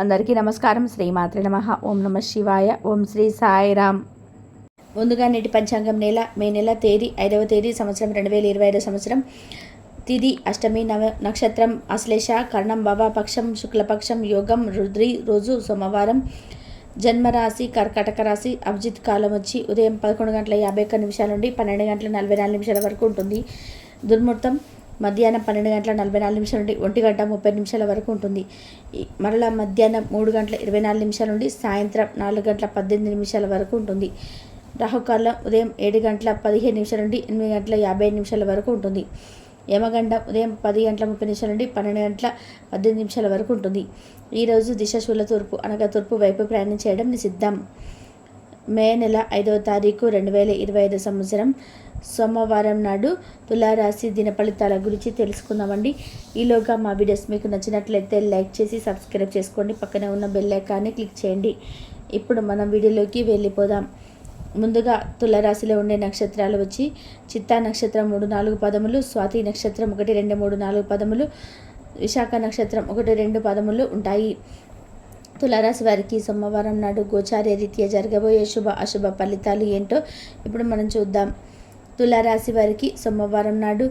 అందరికీ నమస్కారం. శ్రీమాత్రే నమః. ఓం నమ శివాయ. ఓం శ్రీ సాయిరామ్. ముందుగా నేటి పంచాంగం మే నెల తేదీ 5వ తేదీ సంవత్సరం 2025 సంవత్సరం. తిది అష్టమి, నక్షత్రం అశ్లేష, కర్ణం పక్షం, శుక్లపక్షం, యోగం రుద్రి, రోజు సోమవారం. జన్మరాశి కర్కాటక రాశి. అభిజిత్ కాలం వచ్చి ఉదయం 11:51 నుండి 12:44 వరకు ఉంటుంది. దుర్ముహూర్తం మధ్యాహ్నం 12:44 నుండి 1:30 వరకు ఉంటుంది. మరలా మధ్యాహ్నం 3:24 నుండి సాయంత్రం 4:18 వరకు ఉంటుంది. రాహుకాలం ఉదయం 7:15 నుండి 8:55 వరకు ఉంటుంది. యమగండం ఉదయం 10:30 నుండి 12:18 వరకు ఉంటుంది. ఈరోజు దిశశూల తూర్పు అనగా తూర్పు వైపు ప్రయాణం చేయడం నిషిద్ధం. మే నెల 5వ తారీఖు 2025 సంవత్సరం సోమవారం నాడు తులారాశి దిన ఫలితాల గురించి తెలుసుకుందామండి. ఈలోగా మా వీడియోస్ మీకు నచ్చినట్లయితే లైక్ చేసి సబ్స్క్రైబ్ చేసుకోండి. పక్కనే ఉన్న బెల్ ఐకాన్ని క్లిక్ చేయండి. ఇప్పుడు మనం వీడియోలోకి వెళ్ళిపోదాం. ముందుగా తులారాశిలో ఉండే నక్షత్రాలు వచ్చి చిత్తా నక్షత్రం 3-4 పదములు, స్వాతి నక్షత్రం 1-2-3-4 పదములు, విశాఖ నక్షత్రం 1-2 పదములు ఉంటాయి. తులారాశి వారికి సోమవారం నాడు గోచార రీత్యా జరగబోయే శుభ అశుభ ఫలితాలు ఏంటో ఇప్పుడు మనం చూద్దాం. తులారాశి వారికి సోమవారం నాడు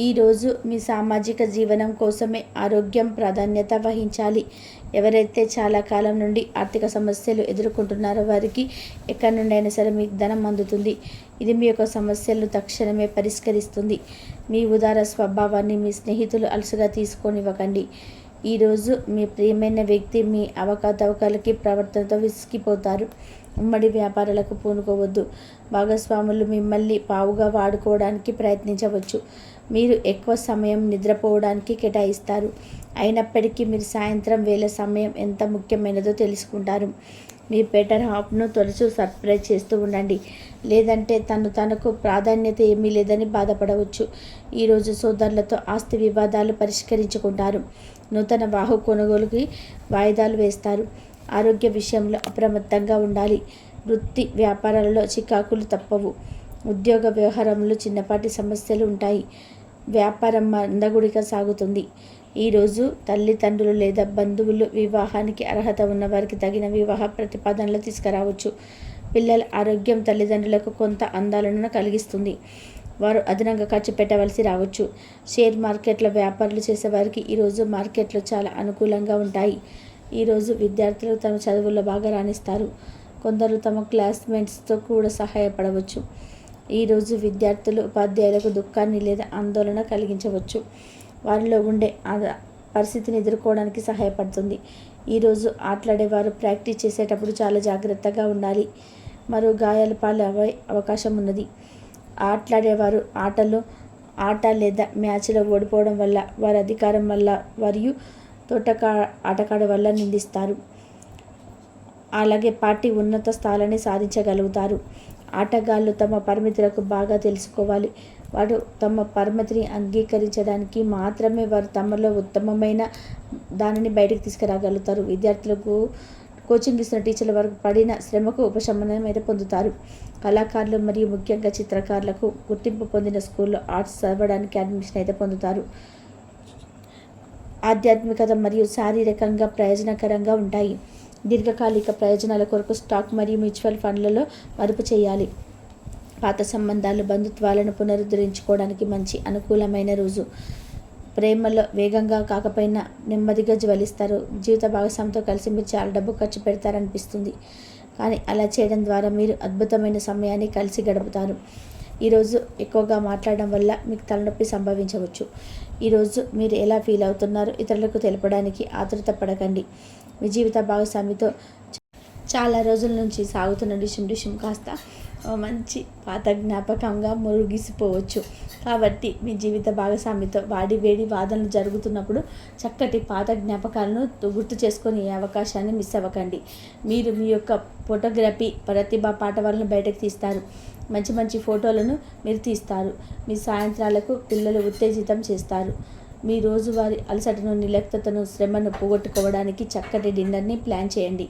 ఈరోజు మీ సామాజిక జీవనం కోసమే ఆరోగ్యం ప్రాధాన్యత వహించాలి. ఎవరైతే చాలా కాలం నుండి ఆర్థిక సమస్యలు ఎదుర్కొంటున్నారో వారికి ఎక్కడి నుండైనా సరే మీకు ధనం అందుతుంది. ఇది మీ యొక్క సమస్యలు తక్షణమే పరిష్కరిస్తుంది. మీ ఉదార స్వభావాన్ని మీ స్నేహితులు అలసుగా తీసుకొనివ్వకండి. ఈరోజు మీ ప్రియమైన వ్యక్తి మీ అవకతవకలకి ప్రవర్తనతో విసిగిపోతారు. ఉమ్మడి వ్యాపారాలకు పూనుకోవద్దు. భాగస్వాములు మిమ్మల్ని పావుగా వాడుకోవడానికి ప్రయత్నించవచ్చు. మీరు ఎక్కువ సమయం నిద్రపోవడానికి కేటాయిస్తారు. అయినప్పటికీ మీరు సాయంత్రం వేళ సమయం ఎంత ముఖ్యమైనదో తెలుసుకుంటారు. మీ బెటర్ హాఫ్ను తరచూ సర్ప్రైజ్ చేస్తూ ఉండండి. లేదంటే తనకు ప్రాధాన్యత ఏమీ లేదని బాధపడవచ్చు. ఈరోజు సోదరులతో ఆస్తి వివాదాలు పరిష్కరించుకుంటారు. నూతన వాహు కొనుగోలుకి వాయిదాలు వేస్తారు. ఆరోగ్య విషయంలో అప్రమత్తంగా ఉండాలి. వృత్తి వ్యాపారాలలో చికాకులు తప్పవు. ఉద్యోగ వ్యవహారంలో చిన్నపాటి సమస్యలు ఉంటాయి. వ్యాపారం మందగుడిగా సాగుతుంది. ఈరోజు తల్లిదండ్రులు లేదా బంధువులు వివాహానికి అర్హత ఉన్న వారికి తగిన వివాహ ప్రతిపాదనలు తీసుకురావచ్చు. పిల్లల ఆరోగ్యం తల్లిదండ్రులకు కొంత ఆందోళన కలిగిస్తుంది. వారు అదనంగా ఖర్చు పెట్టవలసి రావచ్చు. షేర్ మార్కెట్లో వ్యాపారాలు చేసేవారికి ఈరోజు మార్కెట్లు చాలా అనుకూలంగా ఉంటాయి. ఈరోజు విద్యార్థులు తమ చదువుల్లో బాగా రాణిస్తారు. కొందరు తమ క్లాస్మేట్స్తో కూడా సహాయపడవచ్చు. ఈరోజు విద్యార్థులు ఉపాధ్యాయులకు దుఃఖాన్ని లేదా ఆందోళన కలిగించవచ్చు. వారిలో ఉండే పరిస్థితిని ఎదుర్కోవడానికి సహాయపడుతుంది. ఈరోజు ఆటలాడేవారు ప్రాక్టీస్ చేసేటప్పుడు చాలా జాగ్రత్తగా ఉండాలి. మరో గాయాల పాలయ్యే అవకాశం ఉన్నది. ఆటలాడేవారు ఆట లేదా మ్యాచ్లో ఓడిపోవడం వల్ల, వారి అధికారం వల్ల మరియు ఆటగాడి వల్ల నిందిస్తారు. అలాగే పార్టీ ఉన్నత స్థానాన్ని సాధించగలుగుతారు. ఆటగాళ్ళు తమ పరిమితులకు బాగా తెలుసుకోవాలి. వారు తమ పరిమితిని అంగీకరించడానికి మాత్రమే వారు తమలో ఉత్తమమైన దానిని బయటకు తీసుకురాగలుగుతారు. విద్యార్థులకు కోచింగ్ ఇస్తున్న టీచర్ల వరకు పడిన శ్రమకు ఉపశమనం అయితే పొందుతారు. కళాకారులు మరియు ముఖ్యంగా చిత్రకారులకు గుర్తింపు పొందిన స్కూల్లో ఆర్ట్స్ చదవడానికి అడ్మిషన్ అయితే పొందుతారు. ఆధ్యాత్మికత మరియు శారీరకంగా ప్రయోజనకరంగా ఉంటాయి. దీర్ఘకాలిక ప్రయోజనాల కొరకు స్టాక్ మరియు మ్యూచువల్ ఫండ్లలో మదుపు చేయాలి. పాత సంబంధాలు బంధుత్వాలను పునరుద్ధరించుకోవడానికి మంచి అనుకూలమైన రోజు. ప్రేమలో వేగంగా కాకపోయినా నెమ్మదిగా జ్వలిస్తారు. జీవిత భాగస్వామితో కలిసి మీరు చాలా డబ్బు ఖర్చు పెడతారనిపిస్తుంది. కానీ అలా చేయడం ద్వారా మీరు అద్భుతమైన సమయాన్ని కలిసి గడుపుతారు. ఈరోజు ఎక్కువగా మాట్లాడడం వల్ల మీకు తలనొప్పి సంభవించవచ్చు. ఈరోజు మీరు ఎలా ఫీల్ అవుతున్నారో ఇతరులకు తెలపడానికి ఆతృత పడకండి. మీ జీవిత భాగస్వామితో చాలా రోజుల నుంచి సాగుతున్న డిషం కాస్త మంచి పాత జ్ఞాపకంగా మురిగిసిపోవచ్చు. కాబట్టి మీ జీవిత భాగస్వామితో వేడి వాదనలు జరుగుతున్నప్పుడు చక్కటి పాత జ్ఞాపకాలను గుర్తు చేసుకొని ఈ అవకాశాన్ని మిస్ అవ్వకండి. మీరు మీ యొక్క ఫోటోగ్రఫీ ప్రతిభా పాఠవాలను బయటకు తీస్తారు. మంచి ఫోటోలను మీరు తీస్తారు. మీ సాయంత్రాలకు పిల్లలు ఉత్తేజితం చేస్తారు. మీ రోజువారీ అలసటను, నిర్లిప్తతను, శ్రమను పోగొట్టుకోవడానికి చక్కటి డిన్నర్ని ప్లాన్ చేయండి.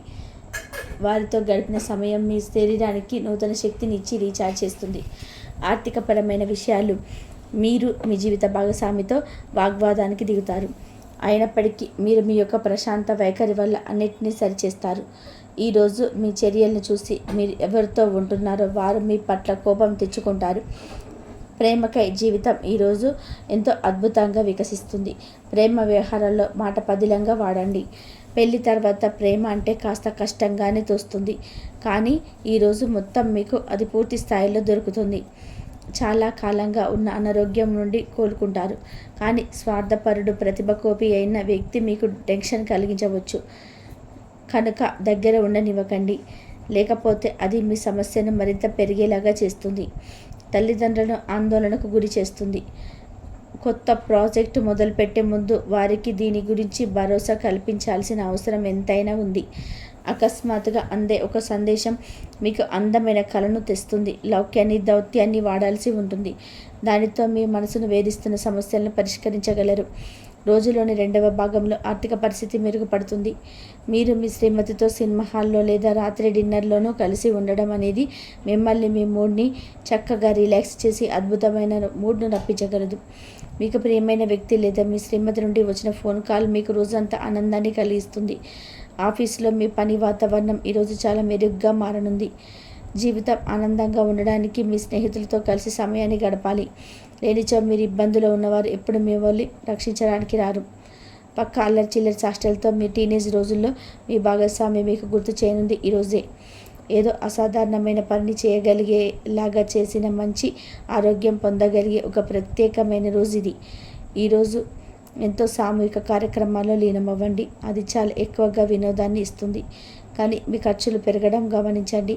వారితో గడిపిన సమయం మీ శరీరానికి నూతన శక్తిని ఇచ్చి రీఛార్జ్ చేస్తుంది. ఆర్థికపరమైన విషయాలు మీరు మీ జీవిత భాగస్వామితో వాగ్వాదానికి దిగుతారు. అయినప్పటికీ మీరు మీ యొక్క ప్రశాంత వైఖరి వల్ల అన్నిటినీ సరిచేస్తారు. ఈరోజు మీ చర్యలను చూసి మీరు ఎవరితో ఉంటున్నారో వారు మీ పట్ల కోపం తెచ్చుకుంటారు. ప్రేమకై జీవితం ఈరోజు ఎంతో అద్భుతంగా వికసిస్తుంది. ప్రేమ వ్యవహారాల్లో మాట పదిలంగా వాడండి. పెళ్లి తర్వాత ప్రేమ అంటే కాస్త కష్టంగానే తోస్తుంది, కానీ ఈరోజు మొత్తం మీకు అది పూర్తి స్థాయిలో దొరుకుతుంది. చాలా కాలంగా ఉన్న అనారోగ్యం నుండి కోలుకుంటారు, కానీ స్వార్థపరుడు ప్రతిభ కోపి అయిన వ్యక్తి మీకు టెన్షన్ కలిగించవచ్చు కనుక దగ్గర ఉండనివ్వకండి, లేకపోతే అది మీ సమస్యను మరింత పెరిగేలాగా చేస్తుంది. తల్లిదండ్రులను ఆందోళనకు గురి చేస్తుంది. కొత్త ప్రాజెక్టు మొదలుపెట్టే ముందు వారికి దీని గురించి భరోసా కల్పించాల్సిన అవసరం ఎంతైనా ఉంది. అకస్మాత్తుగా అందే ఒక సందేశం మీకు అందమైన కళను తెస్తుంది. లౌక్యాన్ని దౌత్యాన్ని వాడాల్సి ఉంటుంది. దానితో మీ మనసును వేధిస్తున్న సమస్యలను పరిష్కరించగలరు. రోజులోని 2వ భాగంలో ఆర్థిక పరిస్థితి మెరుగుపడుతుంది. మీరు మీ శ్రీమతితో సినిమా హాల్లో లేదా రాత్రి డిన్నర్లోనూ కలిసి ఉండడం అనేది మిమ్మల్ని మీ మూడ్ని చక్కగా రిలాక్స్ చేసి అద్భుతమైన మూడ్ను రప్పించగలదు. మీకు ప్రియమైన వ్యక్తి లేదా మీ శ్రీమతి నుండి వచ్చిన ఫోన్ కాల్ మీకు రోజంతా ఆనందాన్ని కలిగిస్తుంది. ఆఫీసులో మీ పని వాతావరణం ఈరోజు చాలా మెరుగ్గా మారనుంది. జీవితం ఆనందంగా ఉండడానికి మీ స్నేహితులతో కలిసి సమయాన్ని గడపాలి. లేనిచో మీరు ఇబ్బందులో ఉన్నవారు ఎప్పుడు మిమ్మల్ని రక్షించడానికి రారు. పక్క అల్లరి చిల్లరి సాష్టలతో మీ టీనేజ్ రోజుల్లో మీ భాగస్వామి మీకు గుర్తు చేయనుంది ఈరోజే. ఏదో అసాధారణమైన పనిని చేయగలిగేలాగా చేసిన మంచి ఆరోగ్యం పొందగలిగే ఒక ప్రత్యేకమైన రోజు ఇది. ఈరోజు ఎంతో సామూహిక కార్యక్రమాల్లో లీనమవ్వండి. అది చాలా ఎక్కువగా వినోదాన్ని ఇస్తుంది, కానీ మీ ఖర్చులు పెరగడం గమనించండి.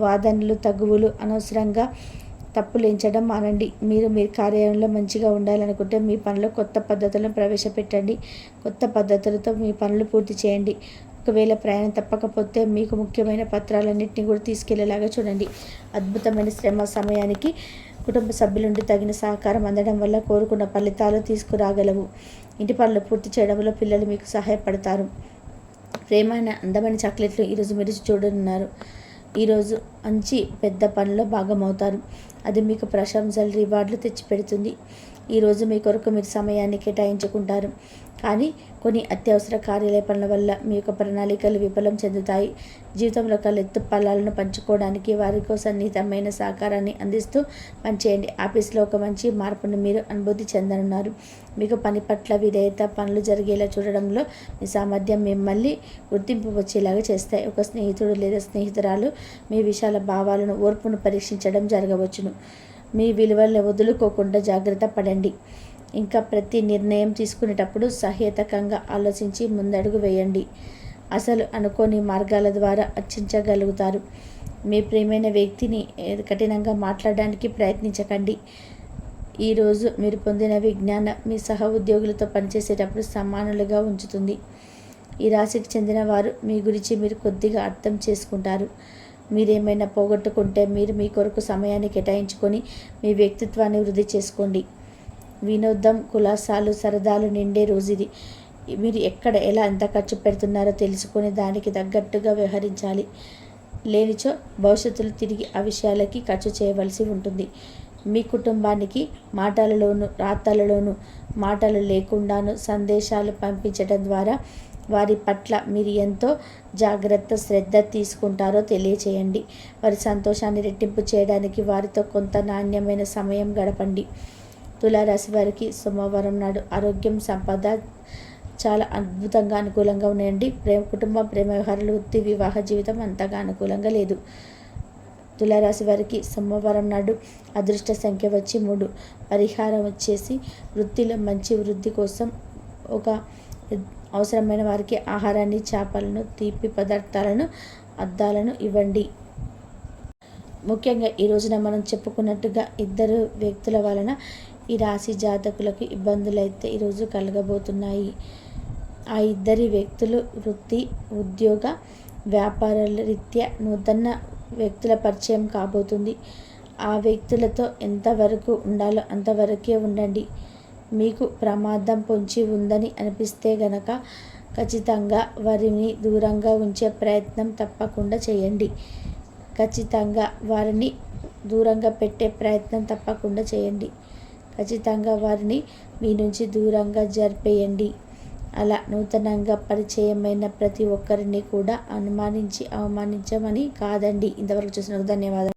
వాదనలు తగువులు అనవసరంగా తప్పులేంచడం మానండి. మీరు మీ కార్యాలయంలో మంచిగా ఉండాలనుకుంటే మీ పనిలో కొత్త పద్ధతులను ప్రవేశపెట్టండి. కొత్త పద్ధతులతో మీ పనులు పూర్తి చేయండి. ఒకవేళ ప్రయాణం తప్పకపోతే మీకు ముఖ్యమైన పత్రాలన్నింటినీ కూడా తీసుకెళ్లేలాగా చూడండి. అద్భుతమైన శ్రమ సమయానికి కుటుంబ సభ్యుల నుండి తగిన సహకారం అందడం వల్ల కోరుకున్న ఫలితాలు తీసుకురాగలవు. ఇంటి పనులు పూర్తి చేయడంలో పిల్లలు మీకు సహాయపడతారు. ప్రేమైన అందమైన చాక్లెట్లు ఈరోజు మీరు చూడనున్నారు. ఈరోజు మంచి పెద్ద పనిలో భాగమవుతారు. అది మీకు ప్రశంసలు రివార్డులు తెచ్చిపెడుతుంది. ఈరోజు మీ కొరకు మీరు సమయాన్ని కేటాయించుకుంటారు, కానీ కొన్ని అత్యవసర కార్యాలయ పనుల వల్ల మీ యొక్క ప్రణాళికలు విఫలం చెందుతాయి. జీవితంలో ఎత్తు ఫలాలను పంచుకోవడానికి వారికో సన్నిహితమైన సహకారాన్ని అందిస్తూ పనిచేయండి. ఆఫీస్లో ఒక మంచి మార్పును మీరు అనుభూతి చెందనున్నారు. మీకు పని పట్ల విధేయత, పనులు జరిగేలా చూడడంలో మీ సామర్థ్యం మిమ్మల్ని గుర్తింపు వచ్చేలాగా చేస్తాయి. ఒక స్నేహితుడు లేదా స్నేహితురాలు మీ విశాల భావాలను, ఓర్పును పరీక్షించడం జరగవచ్చును. మీ విలువలను వదులుకోకుండా జాగ్రత్త పడండి. ఇంకా ప్రతి నిర్ణయం తీసుకునేటప్పుడు సహేతుకంగా ఆలోచించి ముందడుగు వేయండి. అసలు అనుకోని మార్గాల ద్వారా అర్చించగలుగుతారు. మీ ప్రియమైన వ్యక్తిని కఠినంగా మాట్లాడడానికి ప్రయత్నించకండి. ఈరోజు మీరు పొందిన విజ్ఞానం మీ సహ ఉద్యోగులతో పనిచేసేటప్పుడు సమానులుగా ఉంచుతుంది. ఈ రాశికి చెందిన వారు మీ గురించి మీరు కొద్దిగా అర్థం చేసుకుంటారు. మీరేమైనా పోగొట్టుకుంటే మీరు మీ కొరకు సమయాన్ని కేటాయించుకొని మీ వ్యక్తిత్వాన్ని వృద్ధి చేసుకోండి. వినోదం, కులాసాలు, సరదాలు నిండే రోజు ఇది. మీరు ఎక్కడ ఎలా ఎంత ఖర్చు పెడుతున్నారో తెలుసుకొని దానికి తగ్గట్టుగా వ్యవహరించాలి. లేనిచో భవిష్యత్తులో తిరిగి ఆ విషయాలకి ఖర్చు చేయవలసి ఉంటుంది. మీ కుటుంబానికి మాటలలోనూ రాతలలోనూ మాటలు లేకుండాను సందేశాలు పంపించడం ద్వారా వారి పట్ల మీరు ఎంతో జాగ్రత్త శ్రద్ధ తీసుకుంటారో తెలియచేయండి. వారి సంతోషాన్ని రెట్టింపు చేయడానికి వారితో కొంత నాణ్యమైన సమయం గడపండి. తులారాశి వారికి సోమవారం నాడు ఆరోగ్యం, సంపద చాలా అద్భుతంగా అనుకూలంగా ఉన్నాయండి. కుటుంబం, ప్రేమ వ్యవహారాలు, వృత్తి, వివాహ జీవితం అంతగా అనుకూలంగా లేదు. తులారాశి వారికి సోమవారం నాడు అదృష్ట సంఖ్య వచ్చి 3. పరిహారం వచ్చేసి వృత్తిలో మంచి వృద్ధి కోసం ఒక అవసరమైన వారికి ఆహారాన్ని, చేపలను, తీపి పదార్థాలను, అద్దాలను ఇవ్వండి. ముఖ్యంగా ఈ రోజున మనం చెప్పుకున్నట్టుగా 2 వ్యక్తుల వలన ఈ రాశి జాతకులకు ఇబ్బందులు అయితే ఈరోజు కలగబోతున్నాయి. ఆ 2 వ్యక్తులు వృత్తి, ఉద్యోగ, వ్యాపారాల రీత్యా నూతన వ్యక్తుల పరిచయం కాబోతుంది. ఆ వ్యక్తులతో ఎంతవరకు ఉండాలో అంతవరకే ఉండండి. మీకు ప్రమాదం పొంచి ఉందని అనిపిస్తే గనక ఖచ్చితంగా వారిని దూరంగా ఉంచే ప్రయత్నం తప్పకుండా చేయండి. ఖచ్చితంగా వారిని దూరంగా పెట్టే ప్రయత్నం తప్పకుండా చేయండి. ఖచ్చితంగా వారిని మీ నుంచి దూరంగా జరిపేయండి. అలా నూతనంగా పరిచయమైన ప్రతి ఒక్కరిని కూడా అనుమానించి అవమానించమని కాదండి. ఇంతవరకు చూసినందుకు ధన్యవాదాలు.